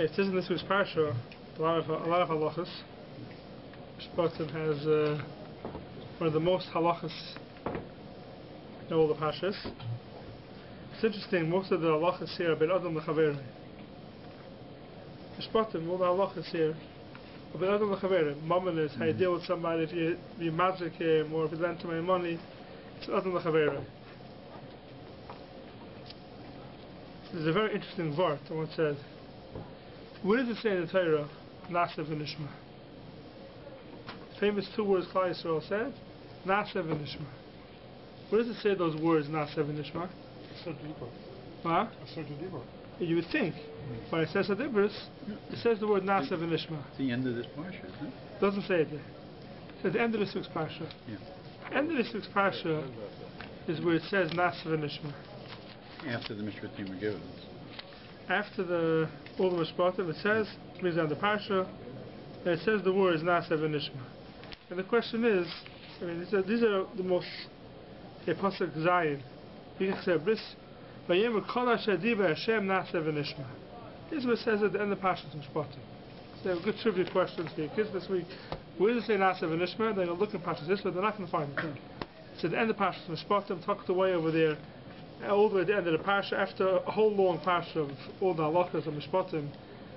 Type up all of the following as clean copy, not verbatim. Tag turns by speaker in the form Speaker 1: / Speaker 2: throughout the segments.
Speaker 1: It says in this week's parsha a lot of halachas. Mishpatim has one of the most halachas in all the parshas. It's interesting, most of the halachas here are ben adam lechaverim. Mishpatim, all the halachas here are ben adam lechaverim. Mammon is how you deal with somebody, if you magic him or if you lend somebody money, it's adam lechaverim. There's a very interesting word, someone said. Where does it say in the Torah, Nasa v'nishma? Famous two words Klal Yisrael said, Nasa v'nishma. Where does it say those words, Nasa v'nishma? Huh? You would think. When it says Adibris, it says the word Nasa v'nishma.
Speaker 2: It's the end of this parsha, isn't it?
Speaker 1: Doesn't say it there. It's at the end of this week's parsha.
Speaker 2: Yeah.
Speaker 1: The end of this week's parsha is where it says Nasa v'nishma.
Speaker 2: After the Mishpatim were given.
Speaker 1: After all the Mishpatim, it says, it means on the parsha, and it says the words Nasa v'nishma. And the question is, I mean, these are the most pasuk Zion. You can say Bris, Vayemer kol asher diva Hashem Nasa v'nishma. This is what it says at the end of the parsha Mishpatim. So they have good trivia questions for your kids this week. Where does it say Nasa v'nishma? They're going to look in parsha this, but they're not going to find it. It's at the end of the parsha Mishpatim, tucked away over there. All the way at the end of the parsha, after a whole long parsha of all the halachas of Mishpatim,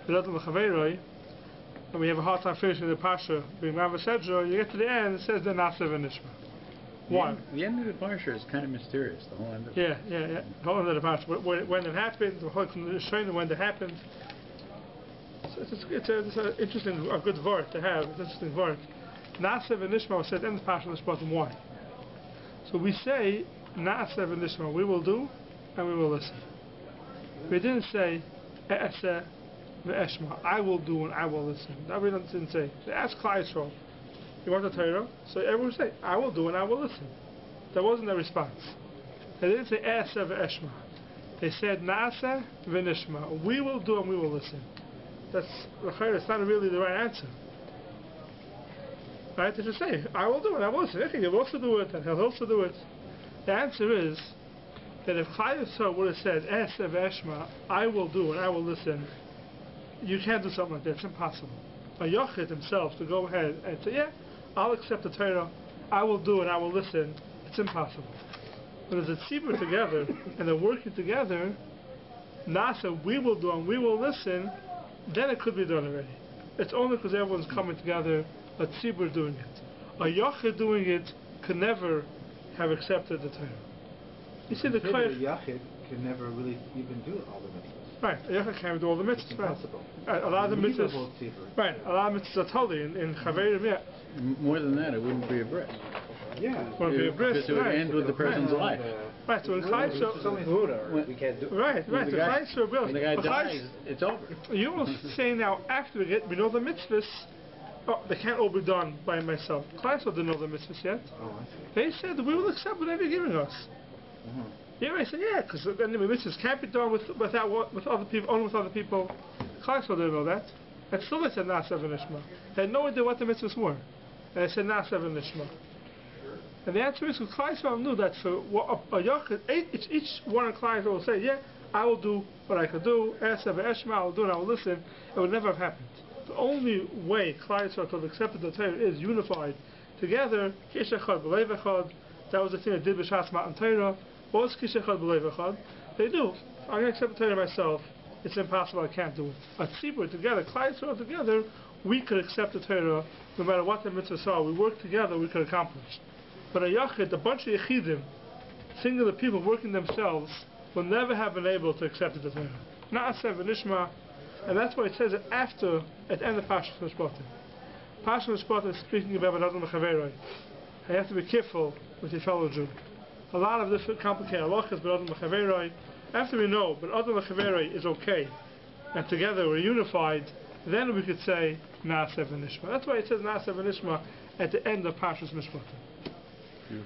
Speaker 1: and we have a hard time finishing the parsha being Rav Sedra, you get to the end, it says the Nasa v'nishma. Why?
Speaker 2: The end of the parsha is kind of mysterious, the whole end of it.
Speaker 1: Yeah. The whole end of the parsha. When it happened, when it happened. So it's an interesting, a good word to have. It's an interesting word. Nasa v'nishma was said in the parsha of Mishpatim. Why? So we say, Na'aseh v'nishma, we will do and we will listen. We didn't say E'aseh v'eshma, I will do and I will listen. That we didn't say. They asked Klal Yisrael, you want the Torah? So everyone would say, I will do and I will listen. That wasn't their response. They didn't say E'aseh v'eshma. They said Na'aseh v'nishma, we will do and we will listen. That's not really the right answer. Right? They just say, I will do and I will listen. Okay, he'll also do it and he'll also do it. The answer is that if Klal Yisrael would have said, E'aseh v'eshma, I will do and I will listen, you can't do something like that. It's impossible. A Yochid himself to go ahead and say, yeah, I'll accept the Torah, I will do and I will listen, it's impossible. But as a tzibur together and they're working together, Nasa, we will do and we will listen, then it could be done already. It's only because everyone's coming together, a tzibur doing it. A Yochid doing it could never have accepted the Torah. You see, the
Speaker 3: Yachid can never really even do all the mitzvahs.
Speaker 1: Right, a Yachid can't do all the mitzvahs. Right, a lot of the mitzvahs. Right, a lot of mitzvahs are totally in Chaverim. Yeah.
Speaker 2: More than that, it wouldn't be a bris.
Speaker 3: Yeah,
Speaker 1: it wouldn't be a bris.
Speaker 2: Because it would end with the person's life.
Speaker 1: Right, so in Klal Yisrael,
Speaker 3: we can't do.
Speaker 1: Right. So Klal Yisrael,
Speaker 2: when the guy dies, it's over.
Speaker 1: You will say now after we know the mitzvahs. Oh, they can't all be done by myself. Klal Yisrael didn't know the mitzvahs yet.
Speaker 3: Oh, I see.
Speaker 1: They said that we will accept whatever you're giving us. Yeah, I said, yeah, because the mitzvahs can't be done with other people, only with other people. Klal Yisrael didn't know that. And still they said Na'aseh v'nishma. They had no idea what the mitzvahs were. And they said Na'aseh v'nishma. And the answer is, because Klal Yisrael knew that for a Yochid, each one of Klal Yisrael will say, yeah, I will do what I could do, E'aseh v'eshma, I will do and I will listen. It would never have happened. The only way Klal Yisrael could have accepted the Torah is unified together. Kish echad b'leiv echad. That was the thing that did b'shas matan Torah. What was kish echad b'leiv echad? They do. I'm going to accept the Torah myself. It's impossible. I can't do it. A tzibur together, Klal Yisrael together, we could accept the Torah no matter what the mitzvahs are. We work together. We could accomplish. But a yachid, a bunch of yechidim, singular people working themselves, will never have been able to accept the Torah. Na'aseh v'nishma. And that's why it says it after, at the end of PARSHA Mishpatim. PARSHA Mishpatim is speaking about Ben Adam Lechaverai. You have to be careful with your fellow Jew. A lot of different complicated halachas Ben Adam Lechaverai. After we know Ben Adam Lechaverai is okay, and together we're unified, then we could say Na'aseh v'nishma. That's why it says Na'aseh v'nishma at the end of PARSHA Mishpatim.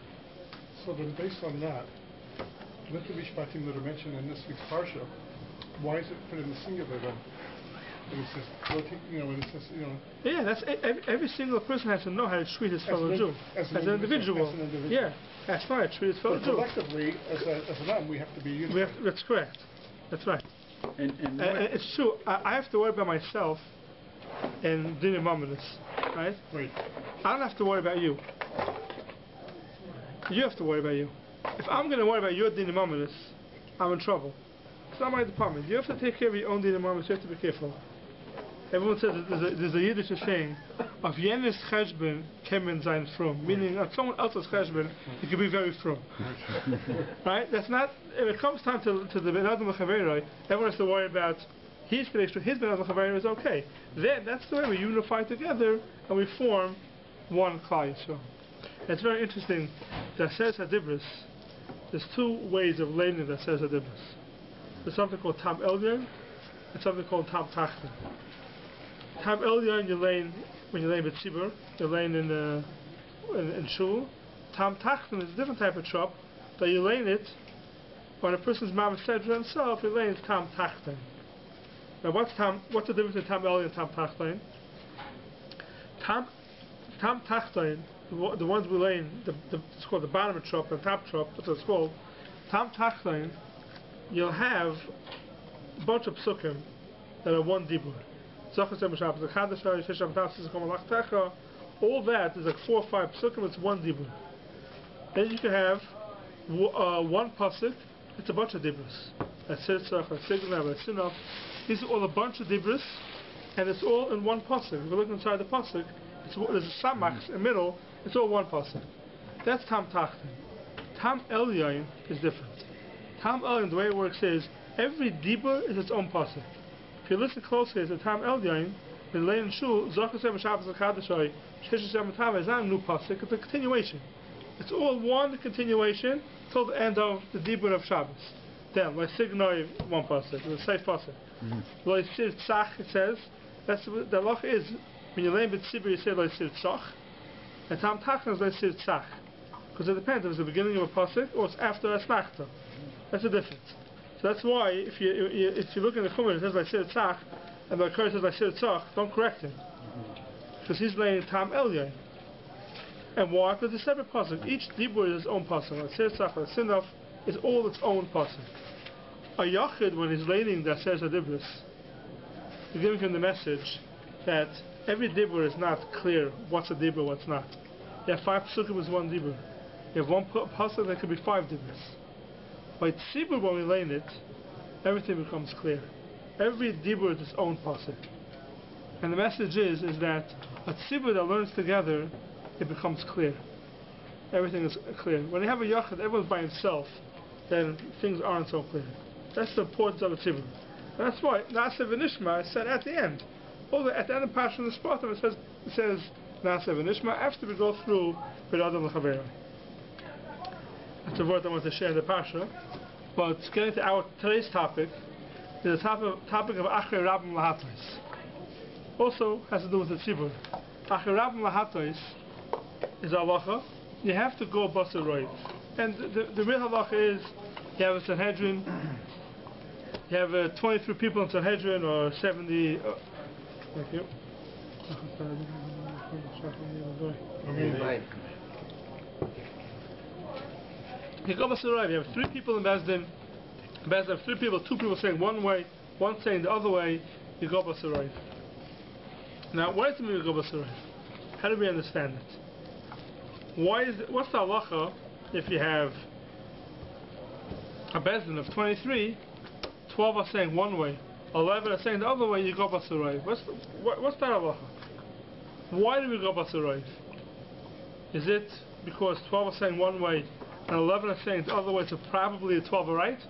Speaker 4: So then based on that, with the Mishpatim that are mentioned in this week's PARSHA, why is it put in the singular then? When it says,
Speaker 1: yeah, that's every single person has to know how to treat his fellow Jew as an individual. Yeah, that's right. Treat his fellow Jew.
Speaker 4: Collectively, as an we have to be unified.
Speaker 1: That's correct. That's right.
Speaker 2: And
Speaker 1: it's true. I have to worry about myself and Dinah Mamadis, right?
Speaker 4: Wait.
Speaker 1: I don't have to worry about you. You have to worry about you. If I'm going to worry about your Dinah Mamadis, I'm in trouble. It's not my department. You have to take care of your own Dinah Mamadis. You have to be careful. Everyone says there's a Yiddish saying, "Of Yenis Cheshbon kemen sein frum," meaning on someone else's Cheshbon, you can be very frum. Right? That's not. If it comes time to the Ben Adam L'Chaveroi, everyone has to worry about his Ben Adam L'Chaveroi is okay. Then that's the way we unify together and we form one Klal Yisrael. It's very interesting. That says Hadibris. There's two ways of learning that says Hadibris. There's something called Tam Elyon and something called Tam Tachten. Tam Elyon, you learn when you learn with Tzibur, you learn in Shul. Tam Tachten is a different type of chop, that you learn it when a person's mom said to himself, you learn Tam Tachten. Now what's the difference between Tam Elyon and Tam Tachten? Tam Tachten, the ones we learn, it's called the bottom chop and top chop, that's what it's called. Tam Tachten, you'll have a bunch of psukim that are one dibur. All that is like 4 or 5 psukim, it's one dibur. Then you can have one pasuk, it's a bunch of diburs. That's Sitzach, that's Signav, that's Sinaf. These are all a bunch of diburs, and it's all in one pasuk. If you look inside the pasuk, there's a samach in the middle, it's all one pasuk. That's Tam Tachten. Tam Elyon is different. Tam Elyon, the way it works is, every dibur is its own pasuk. If you listen closely to Tam Elyon, in Lein Shul, Zachasem Shabbos HaKadoshai, Sheshem Matava is not a new pasuk, it's a continuation. It's all one continuation till the end of the dibur of Shabbos. Then, like Signoi, one pasuk, it's a safe pasuk. Like Sir Tzach, it says, that's the halacha is, when you learn B'tzibur, you say like Sir Tzach, and Tam Tachten is like Sir Tzach. Because it depends if it's the beginning of a pasuk or it's after a smachta. That's the difference. So that's why if you look in the Chumash, it says like Sir Tzach, and the Kurd says like Sir Tzach, don't correct him. Because he's laying Tam Elyon. And why? Because it's a separate pasuk. Each dibur is its own pasuk. Like Sir Tzach, like Sinaf, is all its own pasuk. A Yachid, when he's laying that says a dibris, you're giving him the message that every dibur is not clear what's a dibur, what's not. You have 5 psukim is one dibur. You have one pasuk, there could be 5 diburs. By tzibur, when we learn it, everything becomes clear. Every dibur is its own pasuk. And the message is that a tzibur that learns together, it becomes clear. Everything is clear. When you have a yachid, everyone's by himself, then things aren't so clear. That's the importance of a tzibur. And that's why Na'aseh v'nishma is said at the end. At the end of PARSHA Mishpatim, it says Na'aseh v'nishma after we go through Ben Adam L'Chaveroi. That's a word I want to share in the PARSHA. But getting to today's topic, is the topic of Achrei Rabbim L'Hatois. Also has to do with the tzibur. Achrei Rabbim L'Hatois is halacha. You have to go basar roiv. And the real halacha is, you have a Sanhedrin, you have 23 people in Sanhedrin, or 70... thank you. You go basar roiv, you have 3 people in Bezdin, have 3 people, 2 people saying one way, one saying the other way, you go basar roiv. Now, why does it mean you go basar roiv? How do we understand it? What's the halacha if you have a Bezdin of 23, 12 are saying one way, 11 are saying the other way, you go basar roiv? What's that halacha? Why do we go basar roiv? Is it because 12 are saying one way and 11 are saying the other way, so probably the 12 are right?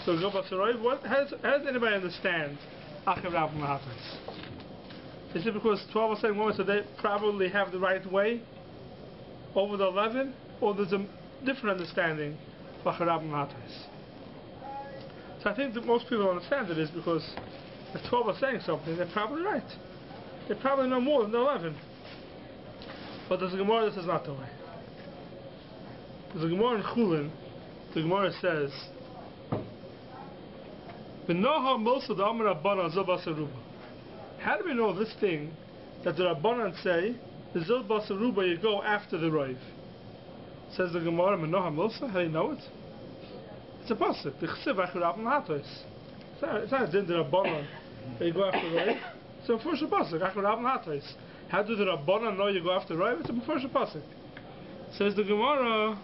Speaker 1: So we go basar roiv? How does anybody understand Achrei Rabbim L'Hatois? Is it because 12 are saying one way, so they probably have the right way over the 11? Or there's a different understanding of Achrei Rabbim L'Hatois? So I think that most people understand it is because if 12 are saying something, they're probably right. They probably know more than the 11. But there's a Gemara that says not the way. There's a Gemara in Chulin, the Gemara says, how do we know this thing that the Rabbanan say, the Zil Basaruba, you go after the Roiv? Says the Gemara, Menoha Milsa, how do you know it? It's a pasuk, the Chsiv Achrei Rabbim L'Hatois. It's not a din d'Rabbanan that you go after Roiv. It's a first pasuk. How do the Rabbanan know you go after Roiv? It's a first pasuk. Says the Gemara,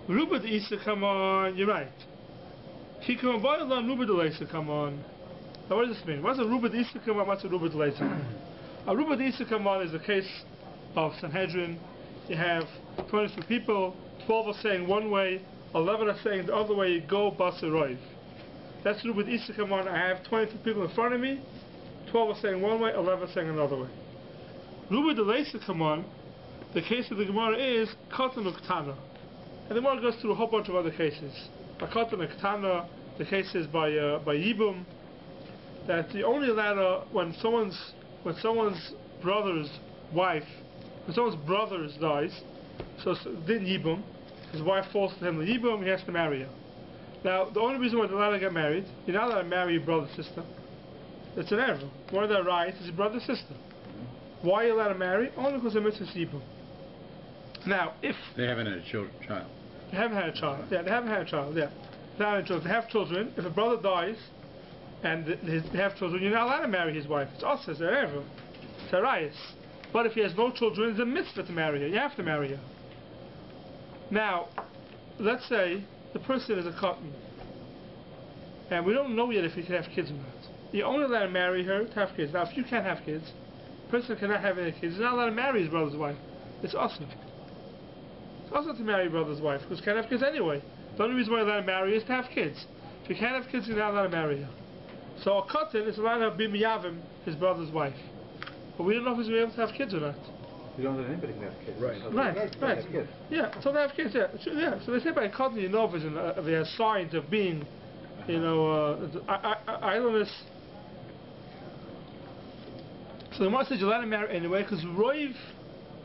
Speaker 1: Ruba the Isa, come on, you're right. Kikam Bayalan Ruba the Isa, come on. Now what does this mean? What's a Ruba the Isa, come on? What's a Ruba the Isa? A Ruba the Isa, come on is a case of Sanhedrin. You have 23 people, 12 are saying one way, 11 are saying the other way, you go Basa Roiv. That's Ruba the Isa, come on. I have 23 people in front of me, 12 are saying one way, 11 are saying another way. Ruba the Isa, come on. The case of the Gemara is Katan Uktana. And the Gemara goes through a whole bunch of other cases. A Katan Uktana, the case is by Yibum, that the only allowed when someone's brother's wife, when someone's brother dies, so din Yibum, his wife falls to him the Yibum, he has to marry her. Now, the only reason why they're allowed to get married, you're not allowed to marry your brother's sister. It's an error. One of their rights is your brother's sister. Why are you allowed to marry? Only because of mitzvah Yibum. Now, if
Speaker 2: they haven't had a child.
Speaker 1: They haven't had a child. Yeah, they haven't had a child. Yeah, they haven't had children. They have children. If a brother dies and they have children, you're not allowed to marry his wife. It's us, it's an error. It's a rayas. But if he has no children, it's a mitzvah to marry her. You have to marry her. Now, let's say the person is a cotton, and we don't know yet if he can have kids or not. You're only allowed to marry her to have kids. Now, if you can't have kids, the person cannot have any kids. He's not allowed to marry his brother's wife. It's awesome. It's awesome to marry your brother's wife because you can't have kids anyway. The only reason why you're allowed to marry is to have kids. If you can't have kids, you're not allowed to marry her. So a cotton is allowed to be miyavim, his brother's wife. But we don't know if he's going to be able to have kids or not.
Speaker 3: You don't know that anybody can have kids.
Speaker 1: Right. Yeah, so they have kids, yeah. So they say by cotton, you know if they have signs of being, idleness. So the Gemara says you're allowed to marry anyway because Roiv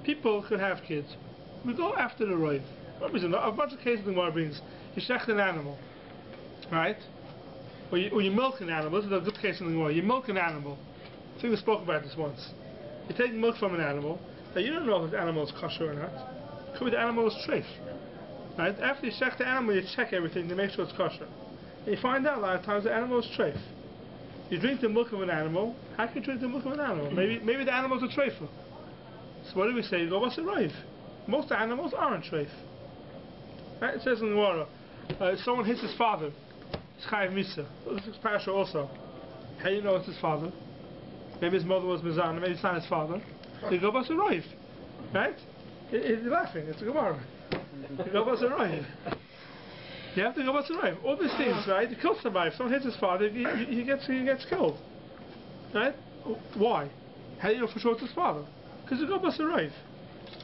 Speaker 1: people could have kids. We go after the Roiv. A bunch of cases the Gemara brings. You shecht an animal, right? Or you milk an animal. This is a good case in the Gemara. You milk an animal. I think we spoke about this once. You take milk from an animal. Now you don't know if the animal is kosher or not. It could be the animal is treif. Right? After you check the animal, you check everything to make sure it's kosher. And you find out a lot of times the animal is treif. You drink the milk of an animal. How can you drink the milk of an animal? Maybe the animal is a treifer. So what do we say? You go, what's a roiv? Most animals aren't treif. Right? It says in the Gemara, if someone hits his father, it's chayav misa. This is PARSHA also. How do you know it's his father? Maybe his mother was mizana, maybe it's not his father. You go, what's a roiv? Right? He's laughing. It's a Gemara. You go, what's a roiv? You have to go, what's a roiv? All these things, right? You kill somebody. If someone hits his father, he gets killed. Right? Why? How do you know for sure it's his father? Because you go, what's a roiv?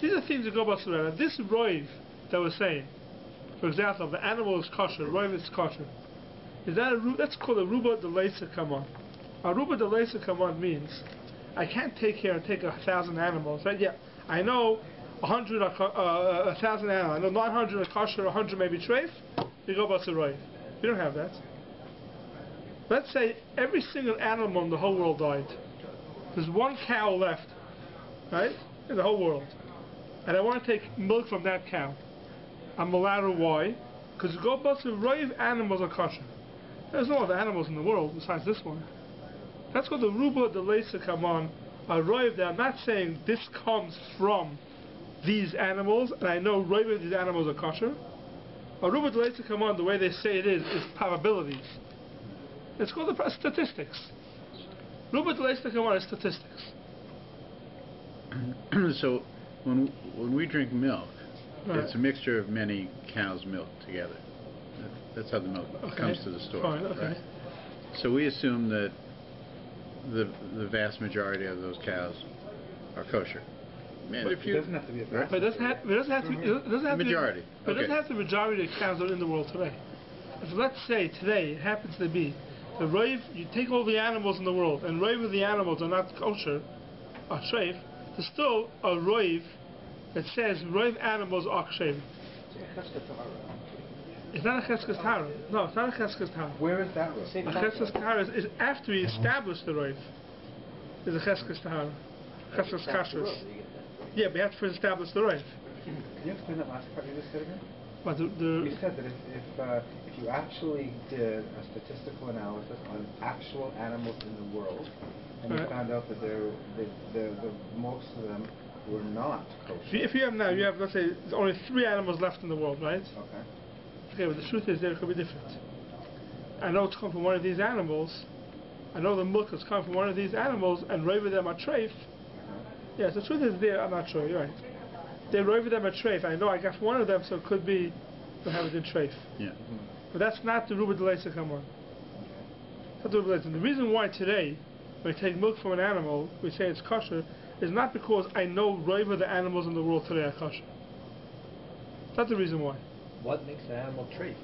Speaker 1: These are things that go by surrender. This roiv that we're saying, for example, the animal is kosher, roiv is kosher. Is that that's called a ruba de leisa kamon. A ruba de leisa kamon means I can't take care and take 1,000 animals. Right? Yeah, I know 1,000 animals. I know 900 are kosher, 100 may be treif. You go by roiv. You don't have that. Let's say every single animal in the whole world died. There's one cow left, right, in the whole world. And I want to take milk from that cow. I'm allowed to. Why? Because go bust roiv animals are kosher. There's no other animals in the world besides this one. That's called the ruba de leisa kamon. A roiv that I'm not saying this comes from these animals, and I know roiv of these animals are kosher. A ruba de leisa kamon, the way they say it is probabilities. It's called the statistics. Ruba de leisa kamon is statistics.
Speaker 2: So when we drink milk,
Speaker 1: right,
Speaker 2: it's a mixture of many cows' milk together. That's how the milk comes to the store.
Speaker 1: Fine, okay.
Speaker 2: Right? So we assume that the vast majority of those cows are kosher. Man,
Speaker 3: but it doesn't have to be a vast.
Speaker 1: But it doesn't have to be
Speaker 2: majority.
Speaker 1: But it doesn't have to be the majority of cows that are in the world today. If let's say today it happens to be the roiv, you take all the animals in the world, and roiv of the animals are not kosher, are treif. There's still a roiv that says roiv animals are kosher. It's not a cheskes tahara. No, it's not a cheskes tahara.
Speaker 3: Where is that roiv?
Speaker 1: A cheskes tahara is after we establish the roiv. Is a cheskes tahara. Cheskes kashrus. Yeah, we have to first establish the roiv.
Speaker 3: Can you explain that last part you just said again?
Speaker 1: But
Speaker 3: You said that if if you actually did a statistical analysis on actual animals in the world, and you found out that most of them were not kosher.
Speaker 1: If you have now, you have, let's say, there's only 3 animals left in the world, right?
Speaker 3: Okay.
Speaker 1: Okay, but the truth is there could be different. I know it's come from one of these animals. I know the milk has come from one of these animals, and roiva them a treif. Yes, the truth is there. I'm not sure. You're right. They roiva them a treif. I know I got one of them, so it could be to have it in treif.
Speaker 2: Yeah.
Speaker 1: But that's not the ruba deleisa come on. That's the ruba deleisa. The reason why today when we take milk from an animal, we say it's kosher, is not because I know roiva the animals in the world today are kosher. That's the reason why.
Speaker 5: What makes an animal treif?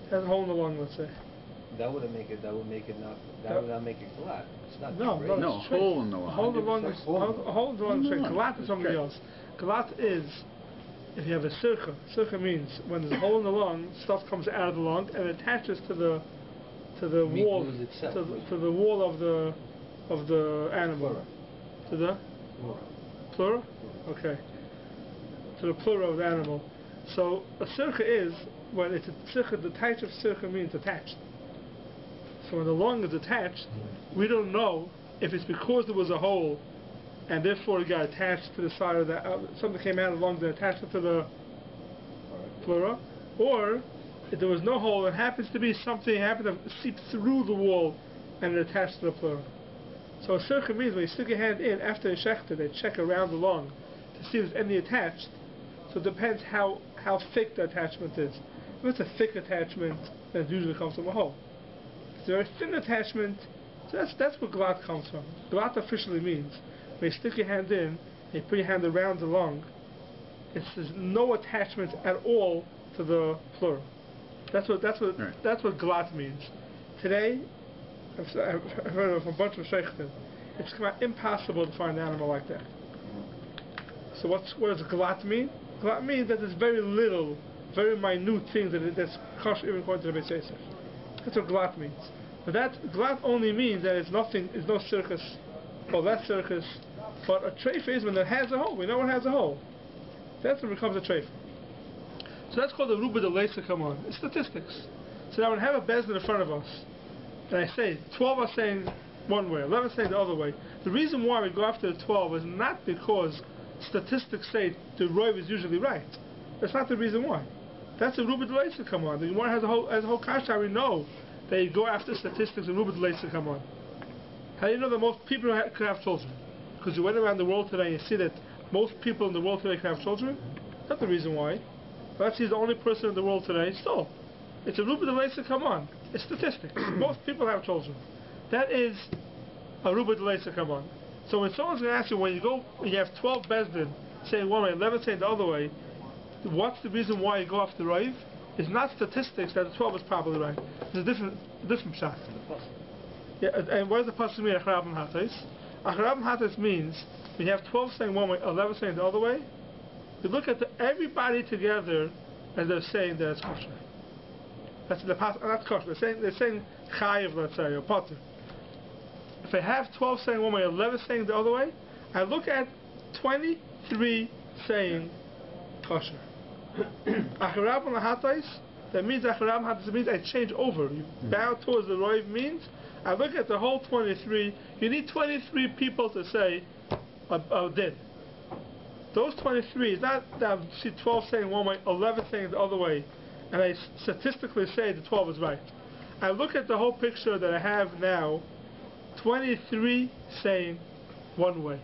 Speaker 1: It has a hole in the lung, let's say.
Speaker 5: That would make it not make it glad. It's not
Speaker 1: No,
Speaker 5: treif.
Speaker 2: No, hole in the
Speaker 1: A hole in the lung is a hole in the lung. Galat is something else. Galat is if you have a circa. Circa means when there's a hole in the lung, stuff comes out of the lung and attaches to the wall to the wall of the animal. To the plural? Okay. To the plural of the animal. So a circa is when it's a circa. The type of circa means attached. So when the lung is attached, we don't know if it's because there was a hole and therefore it got attached to the side of the something came out of the lungs and attached it to the pleura, or if there was no hole and happens to be something happened to seep through the wall and it attached to the pleura. So a circa means when you stick your hand in after a shechta, they check around the lung to see if there's any attached. So it depends how thick the attachment is. If it's a thick attachment, then it usually comes from a hole. If it's a very thin attachment, so that's where glat comes from. Glat officially means when you stick your hand in and you put your hand around the lung, there's no attachment at all to the pleura. That's what glat means. Today, I've heard of a bunch of sheikhim. It's impossible to find an animal like that. So what does glat mean? Glat means that there's very little, very minute things that's kosher even according to the Beis Yosef. That's what glat means. But that glat only means that it's no circus, or less circus. But a treif is when it has a hole. We know it has a hole. That's when it becomes a treif. So that's called the ruba de leisa come on. It's statistics. So now when I have a bezdin in front of us, and I say 12 are saying one way, 11 saying the other way. The reason why we go after the 12 is not because statistics say the roiv is usually right. That's not the reason why. That's a ruba de leisa come on. The Gemara has a whole kasha. We know that you go after statistics and ruba de leisa come on. How do you know that most people could have children? Because you went around the world today and you see that most people in the world today can have children? That's not the reason why. Perhaps he's the only person in the world today. Still, it's a ruba de leisa come on. It's statistics. Most people have children. That is a ruba de leisa come on. So when someone's going to ask you, when you have 12 bezdin saying one way, 11 saying the other way, what's the reason why you go off the roiv? It's not statistics that the 12 is probably right. It's a different shot. Yeah, and what does the pasuk mean? Acharab and hatais. Acharab and hatais means when you have 12 saying one way, 11 saying the other way. You look at everybody together, and they're saying that it's kosher. That's the pasuk. Not kosher. They're saying chayiv, let's say, or potter. If I have 12 saying one way, 11 saying the other way, I look at 23 saying kosher. Acharab and hatais. That means acharab and hatais means I change over. You bow towards the roiv means. I look at the whole 23. You need 23 people to say a din. Those 23 is not that I see 12 saying one way, 11 saying the other way, and I statistically say the 12 is right. I look at the whole picture that I have now, 23 saying one way.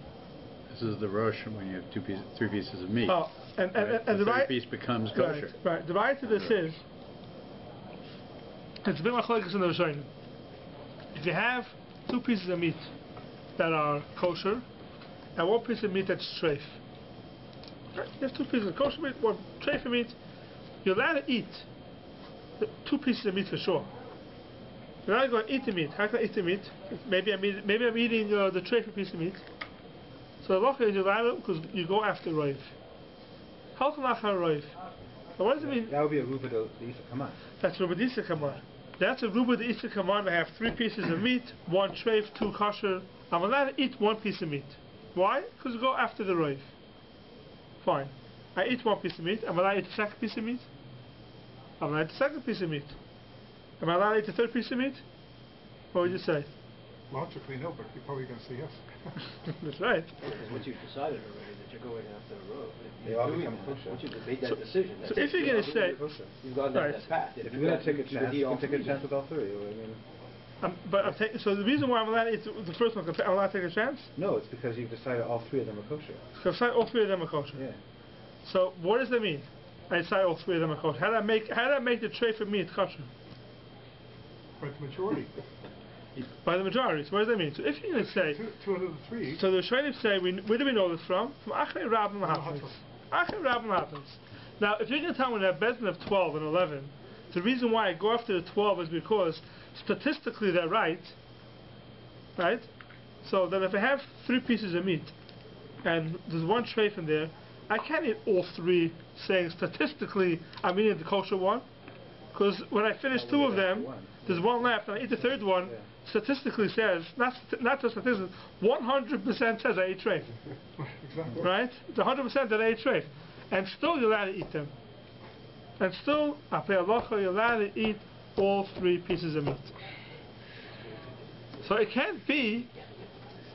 Speaker 2: This is the rosh when you have three pieces of meat.
Speaker 1: Oh, and the
Speaker 2: third piece becomes kosher.
Speaker 1: Right. The right to this is it's a bit like in the Rishonim. If you have 2 pieces of meat that are kosher and 1 piece of meat that's treif, right? You have 2 pieces of kosher meat, 1 treif meat. You're allowed to eat the 2 pieces of meat for sure. You're not going to eat the meat. How can I eat the meat? Maybe I'm eating the treif piece of meat. So the law is you're allowed to because you go after roiv. How can I have roiv? What does it mean?
Speaker 3: That would be a ruba de isa kaman.
Speaker 1: That's ruba de isa kaman. That's a ruba de isa kaman. I have 3 pieces of meat, 1 treif, 2 kosher. I'm allowed to eat 1 piece of meat. Why? Because you go after the roiv. Fine. I eat 1 piece of meat. I'm allowed to eat the 2nd piece of meat. I'm allowed to eat the 2nd piece of meat. Am I allowed to eat the third piece of meat? What would you say?
Speaker 4: Logically, no, but you're probably going to say yes.
Speaker 1: That's right.
Speaker 5: Because once you've decided already that you're going after the road,
Speaker 3: They all become kosher.
Speaker 5: once you've made that decision,
Speaker 1: So if you're going to say,
Speaker 5: you've gone down
Speaker 1: right.
Speaker 5: that path.
Speaker 3: If you're going to take a chance, you can take a chance with all three.
Speaker 1: but I'm taking. So the reason why I'm allowed to eat the first one, I'm allowed to take a chance.
Speaker 3: No, it's because you've decided all three of them are kosher.
Speaker 1: Because all three of them are kosher.
Speaker 3: Yeah.
Speaker 1: So what does that mean? I decide all three of them are kosher. How do I make the tray for me kosher?
Speaker 4: By the majority.
Speaker 1: By the majority. So what does that mean? So if you're going to say,
Speaker 4: two out of the three.
Speaker 1: so the Rishonim say, where do we know this from? From Achrei Rabbim Lahatas. Achrei Rabbim Lahatas. Now, if you're going to tell me that Bezin of 12 and 11, the reason why I go after the 12 is because statistically they're right. Right? So that if I have 3 pieces of meat and there's one treif in there, I can't eat all 3 saying statistically I'm eating the kosher one. Because when I finish 2 of them, there's one left and I eat the 3rd one, statistically says, not just statistically, 100% says I ate treif.
Speaker 4: Exactly.
Speaker 1: Right? It's 100% that I ate treif. And still you're allowed to eat them. And still, after halacha, you're allowed to eat all 3 pieces of meat. So it can't be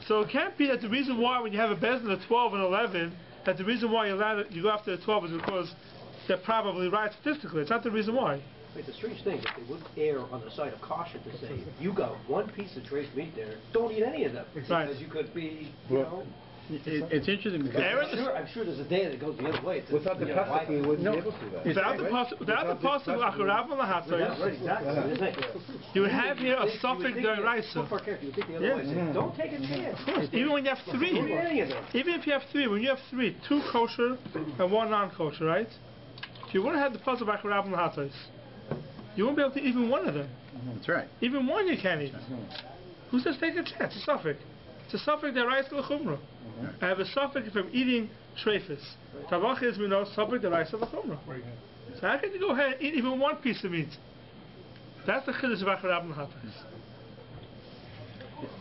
Speaker 1: that the reason why when you have a bezin of 12 and 11, that the reason why you go after the 12 is because they're probably right statistically. It's not the reason why.
Speaker 5: It's a strange thing that they wouldn't err on the side of caution to say, you got one piece of treif meat there, don't eat any of them.
Speaker 1: Right.
Speaker 5: Because you could be, you know...
Speaker 2: It's interesting because
Speaker 5: I'm sure there's a day that goes the other way.
Speaker 3: Without the pasuk, we wouldn't be able to do that.
Speaker 1: Without the pasuk of Acharab
Speaker 5: Exactly.
Speaker 1: you would have here a suffix deraisa.
Speaker 5: You think the other way, say, don't take a chance.
Speaker 1: Of course, even when you have 3.
Speaker 5: Don't eat any of them.
Speaker 1: Even if you have 3, when you have 3, 2 kosher and 1 non-kosher, right? If you wouldn't have the pasuk of Acharab and Lahatos, you won't be able to eat even one of them.
Speaker 2: that's right.
Speaker 1: Even one you can't eat. Who says take a chance? It's a suffix. It's a suffix deraisa l'chumrah. I have a suffix if I'm eating treifus. Tavach is, we know, suffix deraisa l'chumrah. So how can you go ahead and eat even one piece of meat? That's the chiddush of Acharab and Lahatos.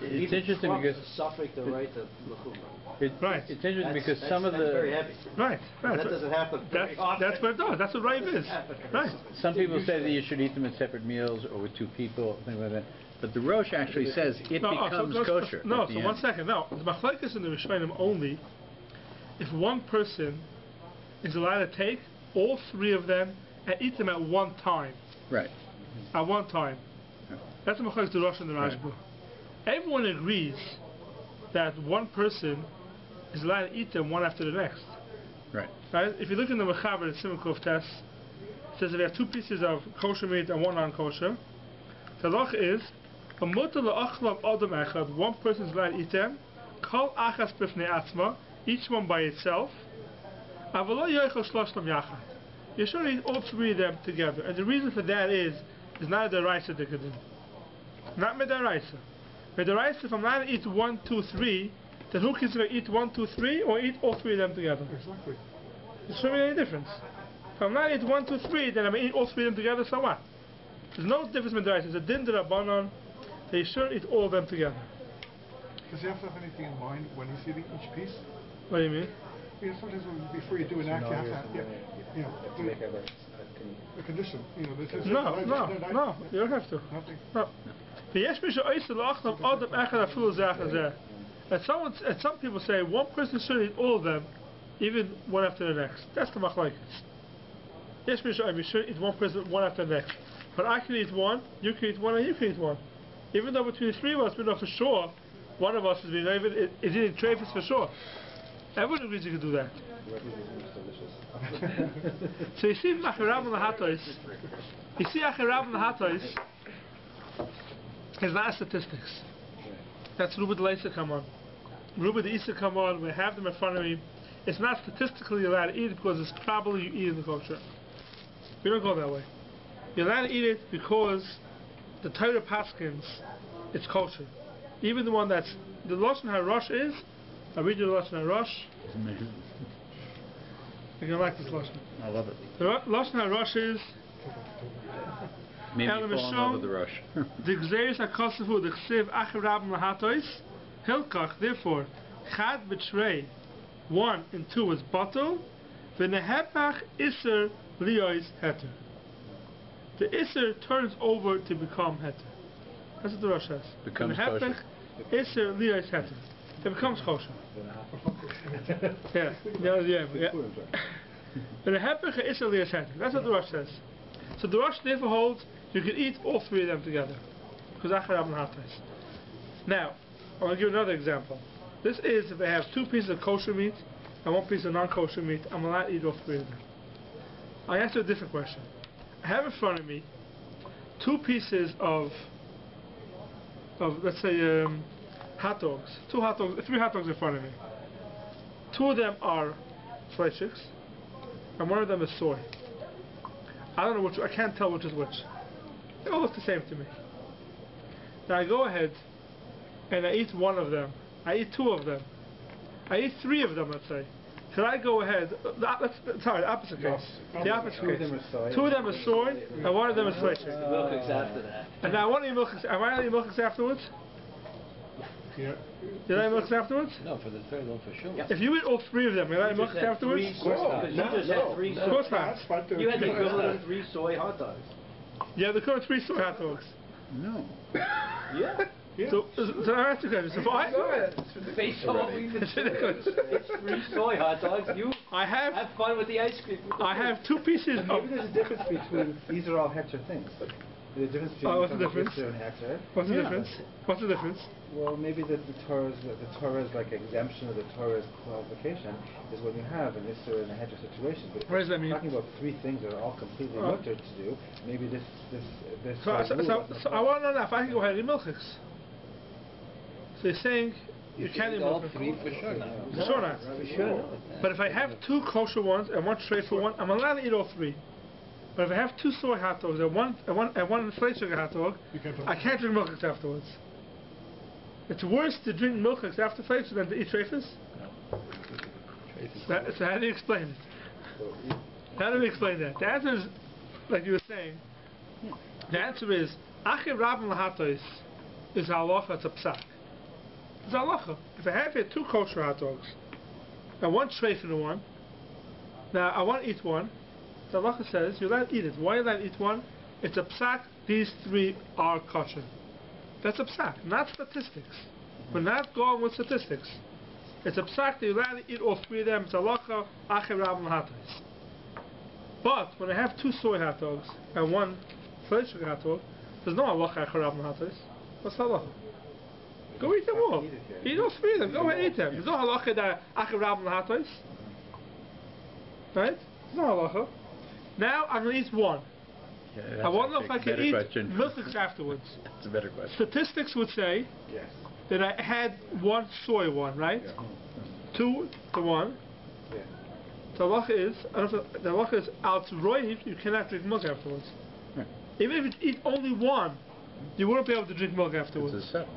Speaker 2: It's interesting because
Speaker 5: Suffix the right of l'chumrah.
Speaker 1: Right.
Speaker 2: It's interesting because
Speaker 5: That's
Speaker 2: some of
Speaker 5: very
Speaker 2: the
Speaker 5: heavy.
Speaker 1: Right.
Speaker 5: That doesn't happen very often.
Speaker 1: That's what it does. That's what Rav is. Right.
Speaker 2: some people say that you should eat them in separate meals or with 2 people, things like that. But the Rosh actually says it becomes kosher.
Speaker 1: No,
Speaker 2: at the
Speaker 1: so
Speaker 2: end.
Speaker 1: 1 second. No, the machlekes in the Rishonim only if one person is allowed to take all 3 of them and eat them at one time.
Speaker 2: Right.
Speaker 1: At one time. That's the machlekes the Rosh and the Rashba. Everyone agrees that one person is allowed to eat them one after the next.
Speaker 2: Right.
Speaker 1: Right? If you look in the Mechaber, the Simon Kuf test, it says if you have 2 pieces of kosher meat and 1 non-kosher, the halach is one person is allowed to eat them, kol achas b'fnei atzma, each one by itself. You should eat all 3 of them together. And the reason for that is not the deraisa dikadin. Not medaraisa. Medaraisa, if I'm allowed to eat 1, 2, 3, then who can eat 1, 2, 3 or eat all 3 of them together?
Speaker 4: Exactly.
Speaker 1: There shouldn't be any difference. If I'm allowed to eat 1, 2, 3, then I'm going to eat all 3 of them together, so what? There's no difference in medaraisa. It's a din d'Rabbanan. They should eat all of them together.
Speaker 4: Does he have to have anything in mind when he's eating each piece?
Speaker 1: What do you mean?
Speaker 4: You know, sometimes before you do an act, you have to, you know, a condition. You know, this is
Speaker 1: No, you don't have to.
Speaker 4: Nothing.
Speaker 1: No. And some people say one person should eat all of them, even one after the next. That's the machlekes. Yes, we should eat one person one after the next. But I can eat 1, you can eat 1, and you can eat 1. Even though between the 3 of us, we know for sure one of us is eating treifus for sure. Everyone agrees you can do that. So you see Acharab and Lahatos. You see Acharab and Lahatos is not statistics. That's Ruba the Leisa come on. Ruba the Isa come on. We have them in front of me. It's not statistically allowed to eat it because it's probably you eat in the kosher. We don't go that way. You're allowed to eat it because the Torah Paskins, it's kosher. Even the one that's the Lashon HaRosh is. I read you the Lashon HaRosh. You're gonna like this Lashon.
Speaker 2: I love it.
Speaker 1: The Lashon HaRosh is.
Speaker 2: Maybe you fall in love with the Rosh.
Speaker 1: The Gzeres HaKosavu, the Chsiv Acharab Lahatois, Hilkach, therefore, Chad B'Trei, 1 and 2 is bottle, V'nehepach Iser Liois Heter. the Isser turns over to become Heter. That's what the Rosh says.
Speaker 2: Becomes
Speaker 1: and the
Speaker 2: kosher.
Speaker 1: Hepech, Isser Liyos Heter. It becomes kosher. yeah. But the Hepech Isser Liyos Heter. That's what the Rosh says. So the Rosh therefore holds you can eat all three of them together. Because Achar and Hatas. Now, I want to give another example. This is if I have two pieces of kosher meat and one piece of non-kosher meat, I'm allowed to eat all three of them. I answer a different question. I have in front of me two pieces of let's say hot dogs. Three hot dogs in front of me. Two of them are fleischiks and one of them is soy. I don't know which, I can't tell which is which. They all look the same to me. Now I go ahead and I eat one of them. I eat two of them. I eat three of them, let's say. Should I go ahead? The opposite case. The opposite case. Two of them are soy, and one of them is fleishik.
Speaker 5: Milchiks after that.
Speaker 1: And now I want to eat milchiks. Am I allowed to eat milchiks afterwards?
Speaker 4: Yeah.
Speaker 1: Did I eat milchiks afterwards?
Speaker 6: No, for the third one for sure.
Speaker 5: Yeah.
Speaker 1: If you eat all three of them, will I eat milchiks afterwards?
Speaker 5: Of course
Speaker 1: Of course not.
Speaker 5: You had the equivalent of 3 soy hot dogs.
Speaker 1: Yeah, the current 3 soy hot dogs.
Speaker 2: No.
Speaker 5: Yeah.
Speaker 1: So I ask you guys, if I...
Speaker 5: Based on what we've been saying, it's 3 soy hot dogs. You have fun with the ice cream.
Speaker 1: I have two pieces of...
Speaker 3: Maybe there's a difference between, these are all Heter things. There's a difference between
Speaker 1: what's the difference?
Speaker 3: Isser and Heter.
Speaker 1: What's the difference? What's the difference?
Speaker 3: Well, maybe the Torah's like exemption or the Torah's qualification is when you have an Isser and a Heter situation. But
Speaker 1: what does that mean?
Speaker 3: Talking about 3 things that are all completely mutter to do, maybe this
Speaker 1: So I want to know if I can go ahead and eat milchiks. So you're saying you can't eat
Speaker 6: all
Speaker 1: milchiks?
Speaker 6: 3 for sure now.
Speaker 1: For sure not.
Speaker 6: For sure.
Speaker 1: But if I have 2 kosher ones and 1 for one, I'm allowed to eat all 3. But if I have 2 soy hot dogs and one fleishik hot dog, I can't drink milchiks afterwards. It's worse to drink milchiks after fleishik than to eat treifas? So how do you explain it? How do we explain that? The answer is, like you were saying, the answer is, Achiv Rabban Lahatos is halacha, it's a psak. It's halacha. If I have here 2 kosher hot dogs and 1 treif in one, now I want to eat one, the halacha says you're allowed to eat it. Why are you allowed to eat one? It's a psak, these 3 are kosher. That's a psak, not statistics. We're not going with statistics. It's a psak that you're allowed to eat all 3 of them. It's halacha, Achiv Rabban Lahatos. But when I have 2 soy hot dogs and 1 fleishik hot dog, there's no halacha Achiv Rabban Lahatos. What's halacha? Go eat them all. Eat all 3 of them. Go ahead and eat them. There's no halacha that Achiv Rabban Lahatos. Right? There's no halacha. Now I'm going to eat 1.
Speaker 2: Yeah,
Speaker 1: I want to know if I can eat
Speaker 2: question.
Speaker 1: milchiks afterwards.
Speaker 2: That's a better question.
Speaker 1: Statistics would say
Speaker 3: Yes.
Speaker 1: that I had 1 soy one, right?
Speaker 3: Yeah.
Speaker 1: 2 to 1.
Speaker 3: Yeah.
Speaker 1: The halacha is out roiv, you cannot drink milk afterwards.
Speaker 2: Right.
Speaker 1: Even if you eat only 1, you wouldn't be able to drink milk afterwards.
Speaker 2: It's a seven.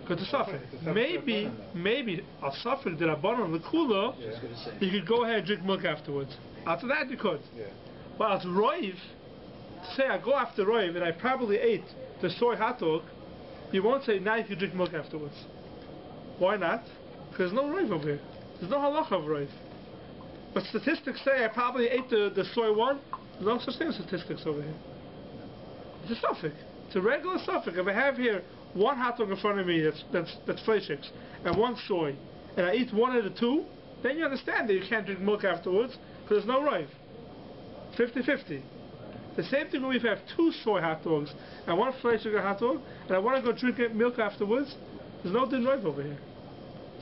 Speaker 1: Because it's suffix. Maybe a suffix that I on the cooler,
Speaker 3: Yeah.
Speaker 1: you could go ahead and drink milk afterwards. After that you could.
Speaker 3: Yeah.
Speaker 1: But as roiv, say I go after roiv and I probably ate the soy hot dog, you won't say now you can drink milk afterwards. Why not? Because there's no roiv over here. There's no halacha of roiv. But statistics say I probably ate the soy one. There's no such thing as statistics over here. It's a suffix. It's a regular suffix. If I have here 1 hot dog in front of me that's fleischiks and 1 soy, and I eat 1 of the 2, then you understand that you can't drink milk afterwards because there's no roiv. 50-50. The same thing when we have 2 soy hot dogs and 1 fleishik hot dog, and I want to go drink milk afterwards, there's no din roiv over here.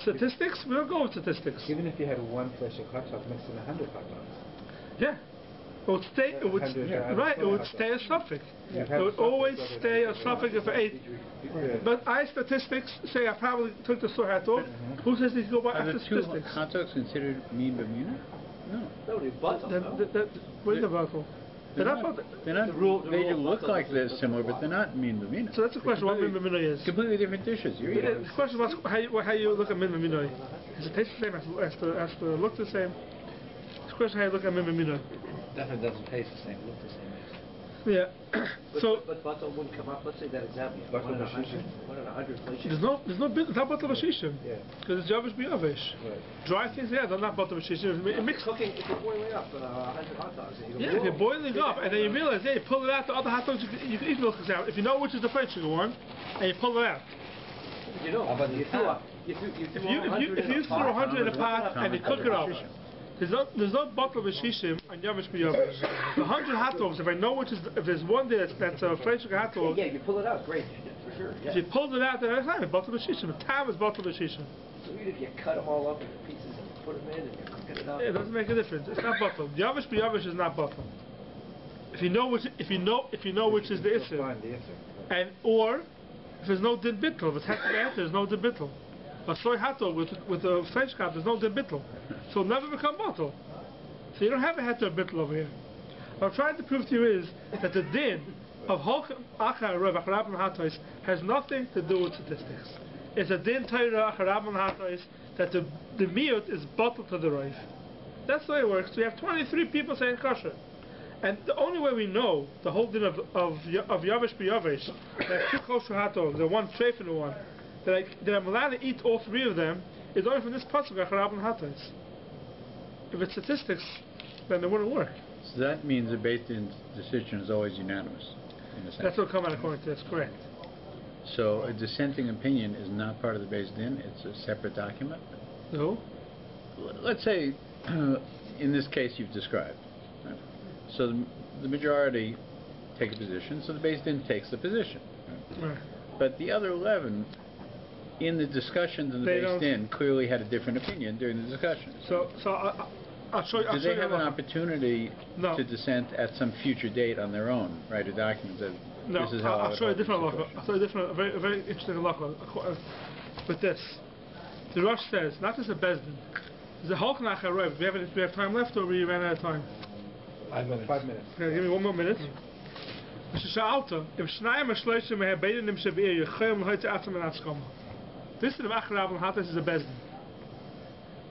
Speaker 1: Statistics? We don't go with statistics.
Speaker 3: Even if you had 1 fleishik hot dog mixed in 100 hot dogs.
Speaker 1: Yeah. It would stay, it would, right, it would stay a suffix. It would always stay a suffix if I ate. But statistics say I probably took the soy hot dog. Who says you can go by
Speaker 2: Are
Speaker 1: after
Speaker 2: the 2
Speaker 1: statistics?
Speaker 2: hot dogs considered mean b'mina? No.
Speaker 5: Nobody but
Speaker 1: Where's the buckle?
Speaker 2: They're not, they do look like they're similar, but they're not mean b'mina.
Speaker 1: So that's the question, what min b'minoi is.
Speaker 2: Completely different dishes. You're eating.
Speaker 1: The question was how you look at min b'minoi. Does it taste the same, has to look the same? The question how you look at min b'minoi.
Speaker 6: Definitely doesn't taste the same, look the same.
Speaker 1: Yeah. So
Speaker 5: but Batal wouldn't come up. Let's say that example. You have
Speaker 3: Batal
Speaker 5: 1 in 100 places.
Speaker 1: there's no it's not Batal B'Shishim.
Speaker 3: Yeah.
Speaker 1: Because it's Yavish B'Yavish.
Speaker 3: Right.
Speaker 1: Dry things, yeah, they're not Batal B'Shishim. It mixed.
Speaker 5: Cooking, if you're boiling up 100 hot dogs, and you go,
Speaker 1: Yeah, if you're
Speaker 5: whoa,
Speaker 1: boiling up and then you realize, hey, you pull it out, the other hot dogs you can eat milk out. If you know which is the fried sugar one, and you pull it out.
Speaker 5: you know,
Speaker 6: How about
Speaker 5: you
Speaker 6: the
Speaker 5: threw
Speaker 6: pan?
Speaker 5: up. You threw
Speaker 1: If
Speaker 5: 100
Speaker 1: you
Speaker 5: in a
Speaker 1: throw
Speaker 5: pot.
Speaker 1: 100 in a pot and you cook it up, there's no bottle of shishim on Yavish B'Yavish. The 100 hot dogs, if I know which is, if there's one there that's a fried sugar hot dog,
Speaker 5: Yeah, you pull it out, great, for sure. Yeah.
Speaker 1: if you pulled it out, then it's not a bottle of shishim. The time is bottle of shishim.
Speaker 5: So even if you cut them all up into pieces and put them in and you're cooking it up.
Speaker 1: It doesn't make a difference. It's not bottle. Yavish B'Yavish is not bottle. If you know which is the
Speaker 3: You'll
Speaker 1: issue,
Speaker 3: find the answer.
Speaker 1: and or if there's no din bittel, if it's half the answer, there's no din bittel. A soy hot dog with a French cup, there's no din bittel, so it'll never become bottle. So you don't have a heter bittel over here. What I'm trying to prove to you is that the din of Holchem Achar Rav Acharab and Hatais has nothing to do with statistics. It's a din Torah Acharab and Hatais that the miut is bottle to the Rav. That's the way it works. We have 23 people saying kosher. And the only way we know the whole din of Yavish B'Yavish, that two kosher hot dogs, the one treif and the one, that I'm allowed to eat all three of them, is only from this pasuk Acharab and Hatais. If it's statistics, then it wouldn't work.
Speaker 2: So that means the Beit Din's decision is always unanimous, in a sense.
Speaker 1: That's what come out according to this, correct.
Speaker 2: So a dissenting opinion is not part of the Beit Din, it's a separate document?
Speaker 1: No?
Speaker 2: Let's say, in this case you've described, right? So the majority take a position, so the Beit Din takes the position. Right?
Speaker 1: Right.
Speaker 2: But the other 11, in the discussions in the Beit Din, clearly had a different opinion during the discussions.
Speaker 1: So I'll show you.
Speaker 2: Do they have an opportunity
Speaker 1: No.
Speaker 2: to dissent at some future date on their own, write a document that
Speaker 1: No,
Speaker 2: this is how
Speaker 1: I'll show you a different
Speaker 2: situation?
Speaker 1: halacha. I'll show you a different, a very interesting halacha. With this, the Rosh says, not just a bezdin. There's a halach nachar roiv. We have time left, or we ran out of time.
Speaker 3: 5 minutes. 5 minutes.
Speaker 1: Okay, give me one more minute. Sha'alta, if shnayim ashloishim mehabedim shabir yechayim l'hoyte atzam and atzkama. This is the Acharab and Hatas is a bezdin.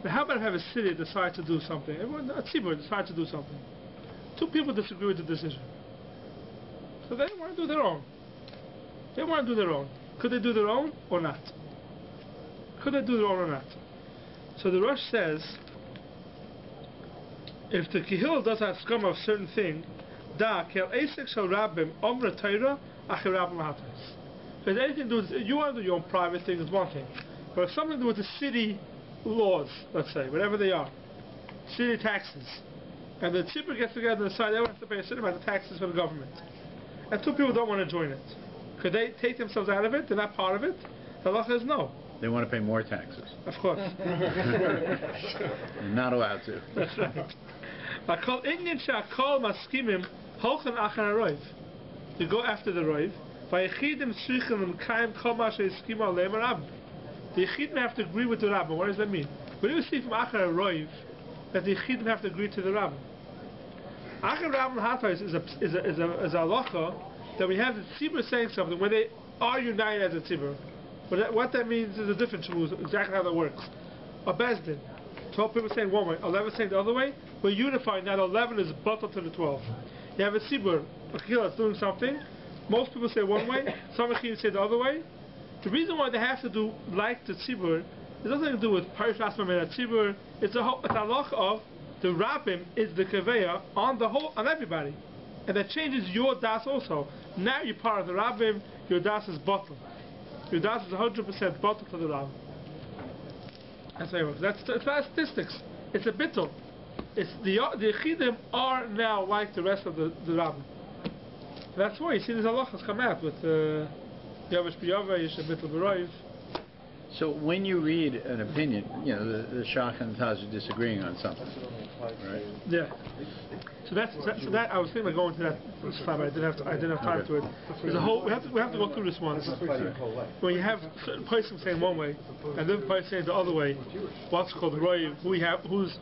Speaker 1: Now, how about if I have a city decide to do something? Everyone, a tzibur decide to do something. Two people disagree with the decision. So they want to do their own. They want to do their own. Could they do their own or not? Could they do their own or not? So the Rosh says, if the Kihil does have scum of a certain thing, da kel esek shal rabbim omra Torah acharabim hatas. If it has anything to do with, you want to do your own private thing is one thing, but if something to do with the city laws, let's say, whatever they are, city taxes, and the tzibur gets together and decide they want to pay a certain amount of taxes for the government, and two people don't want to join it, could they take themselves out of it? They're not part of it? The halacha is no.
Speaker 2: They want to pay more taxes.
Speaker 1: Of course.
Speaker 2: They're not allowed to.
Speaker 1: That's right. You go after the roiv. The Yechidim have to agree with the Rabbi. What does that mean? What do you see from Achar Roiv that the Yechidim have to agree to the Rabbi? Achar Rabbi Hatais is a halacha that we have the Tzibur saying something when they are united as a Tzibur. But what that means is a different shmuz, exactly how that works. A bezdin, 12 people saying one way, 11 saying the other way. We're unifying that 11 is bottled to the 12. You have a tzibur, a kehillah that's doing something. Most people say one way, some kehillah say the other way. The reason why they have to do like the tzibur, it doesn't have to do with PARSHA tzibur. It's a halach of the rabbim is the kaveya on the whole, on everybody, and that changes your das also. Now you're part of the rabbim, your das is bottled. Your das is 100% bottled to the rabbim. That's how it works. It's not statistics. It's a bittul. It's the Yechidim are now like the rest of the rabbim. That's why you see these halachas come out with Yavish B'Yavish and Bittul B'Roiv.
Speaker 2: So when you read an opinion, you know, the Shach and the Taz are disagreeing on something, right?
Speaker 1: Yeah. So that I was thinking of going to that this time, but I didn't have time to it. There's a whole we have to go through this one. When you have certain person saying one way and then person saying the other way, what's called roiv, who's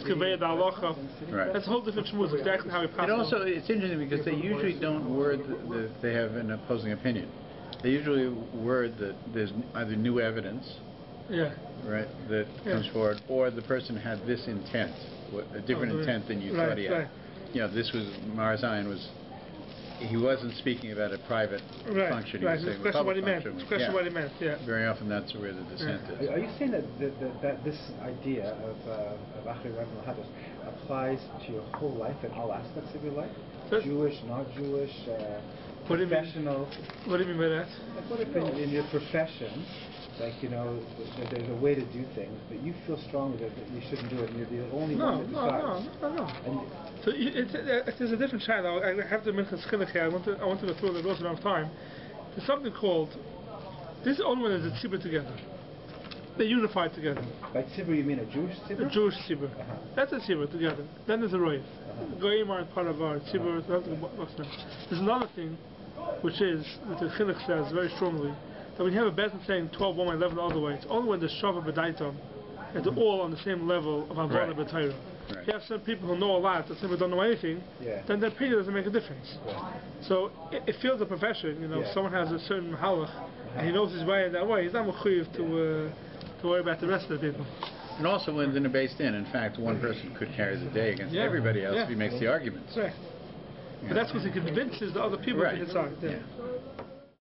Speaker 1: conveyed the halacha.
Speaker 2: Right.
Speaker 1: That's a whole different shmuz. Exactly how we pass.
Speaker 2: And also, it's interesting because they usually don't word that they have an opposing opinion. They usually word that there's either new evidence,
Speaker 1: yeah,
Speaker 2: right, that comes forward, or the person had this intent, a different intent than you thought he had.
Speaker 1: Right.
Speaker 2: You know, this was Mar Zion was he wasn't speaking about a private function. He was saying a public function.
Speaker 1: What he meant. Yeah.
Speaker 2: Very often that's where the dissent is.
Speaker 3: Are you saying that this idea of Achri Rav Lahados applies to your whole life and all aspects of your life? Jewish, not Jewish, professional?
Speaker 1: What do you mean by that?
Speaker 3: Like what if in your profession, like, you know, that there's a way to do things, but you feel strongly that you shouldn't do it, and you're the only one that decides?
Speaker 1: No. So there's a different channel. I have to mention Chinuch here. I want to go through it. There's enough time. There's something called, this is the only one that is a tzibur together. They're unified together.
Speaker 3: By tzibur you mean a Jewish tzibur?
Speaker 1: A Jewish tzibur. That's a tzibur together. Then there's a roiv. Goyim aren't part of our tzibur. There's another thing, which is, that the Chinuch says very strongly, that when you have a person saying 12 one way, 11 the other way, it's only when the Shava B'daitam, and they're all on the same level of Avana B'Torah. If you have some people who know a lot, but some people don't know anything, then their opinion doesn't make a difference. So it feels a profession, you know, if someone has a certain halach, and he knows his way in that way, he's not mechuyev to worry about the rest of the people.
Speaker 2: And also when they're based in fact, one person could carry the day against everybody else if he makes the arguments.
Speaker 1: Right. But that's because he convinces the other people to decide.